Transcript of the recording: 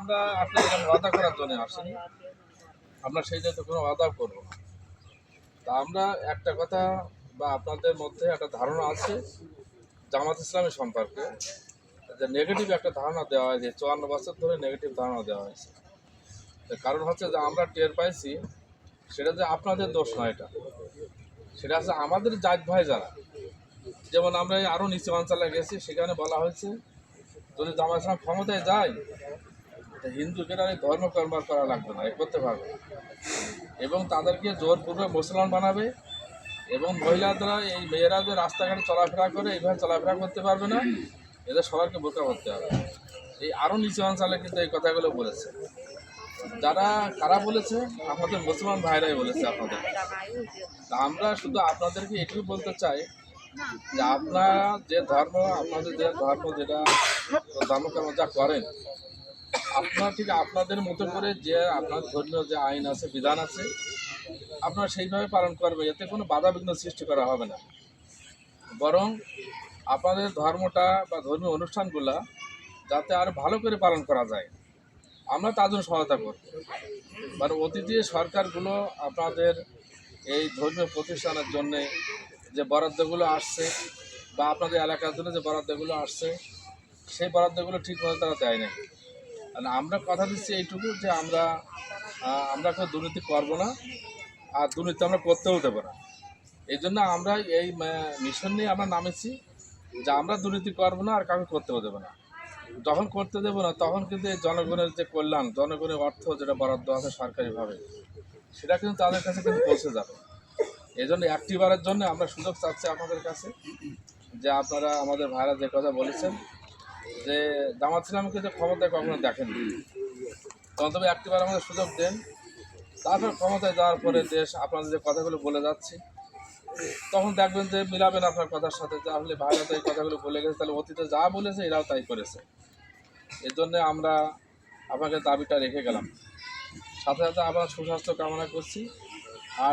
আমরা আপনার এখানে ওয়াদা করার জন্য আসিনি, আমরা সেই জায়গায় কোনো ওয়াদা করবো না। তা আমরা একটা কথা বা আপনাদের মধ্যে একটা ধারণা আছে জামাত ইসলামী সম্পর্কে, যে নেগেটিভ একটা ধারণা দেওয়া হয়েছে, 54 বছর ধরে নেগেটিভ ধারণা দেওয়া হয়েছে। তার কারণ হচ্ছে যে আমরা টের পাইছি সেটা যে আপনাদের দোষ নয়, সেটা হচ্ছে আমাদের জাত ভাই যারা, যেমন আমরা আরও নিচু অঞ্চলে গেছি, সেখানে বলা হয়েছে যদি জামাত ইসলাম ক্ষমতায় যায় হিন্দুদের আর এই ধর্মকর্ম করা লাগবে না, এ করতে পারবে না, এবং তাদেরকে জোরপূর্বক মুসলমান বানাবে, এবং মহিলাদের এই মেয়েরা যে রাস্তাঘাটে চলাফেরা করে এইভাবে চলাফেরা করতে পারবে না, এদের সবাইকে বোকা করতে হবে। এই আরও নিচু অঞ্চলে কিন্তু এই কথাগুলো বলেছে। যারা কারা বলেছে? আমাদের মুসলমান ভাইরাই বলেছে আপনাদের। তা আমরা শুধু আপনাদেরকে এটুকু বলতে চাই যে আপনারা যে ধর্ম, আপনাদের যে ধর্ম, যেটা ধর্মকর্ম যা করেন, আপনারা ঠিক আপনাদের মতো করে যে আপনার ধর্মীয় যে আইন আছে, বিধান আছে, আপনারা সেইভাবে পালন করবেন, এতে কোনো বাধাবিঘ্ন সৃষ্টি করা হবে না। বরং আপনাদের ধর্মটা বা ধর্মীয় অনুষ্ঠানগুলা যাতে আরও ভালো করে পালন করা যায়, আমরা তার জন্য সহায়তা করব। মানে অতীতে সরকারগুলো আপনাদের এই ধর্মীয় প্রতিষ্ঠানের জন্যে যে বরাদ্দগুলো আসছে বা আপনাদের এলাকার জন্য যে বরাদ্দগুলো আসছে, সেই বরাদ্দগুলো ঠিকমতো তারা দেয় না। আর আমরা কথা দিচ্ছি এইটুকু যে আমরা কোনো দুর্নীতি করব না, আর দুর্নীতি আমরা করতেও দেবো না। এই জন্য আমরা এই মিশন নিয়ে আমরা নামেছি যে আমরা দুর্নীতি করবো না আর কাউকে করতেও দেবো না। যখন করতে দেবো না তখন কিন্তু এই জনগণের যে কল্যাণ, জনগণের অর্থ যেটা বরাদ্দ আছে সরকারিভাবে, সেটা কিন্তু তাদের কাছে কিন্তু পৌঁছে যাবে। এই জন্য একটিবারের জন্য আমরা সুযোগ চাচ্ছি আপনাদের কাছে যে আপনারা আমাদের ভাইরা যে কথা বলেছেন যে জামাত ইসলামকে যে ক্ষমতায় কখনো দেখেননি, তবে একটিবার আমাদের সুযোগ দেন, তারপর ক্ষমতায় যাওয়ার পরে দেশ আপনাদের যে কথাগুলো বলে যাচ্ছি তখন দেখবেন যে মিলাবেন আপনার কথার সাথে, যে আসলে ভাইরা তো এই কথাগুলো বলে গেছে, তাহলে অতীতে যা বলেছে এরাও তাই করেছে। এর জন্যে আমরা আপনাকে দাবিটা রেখে গেলাম, সাথে সাথে আবার সুস্বাস্থ্য কামনা করছি।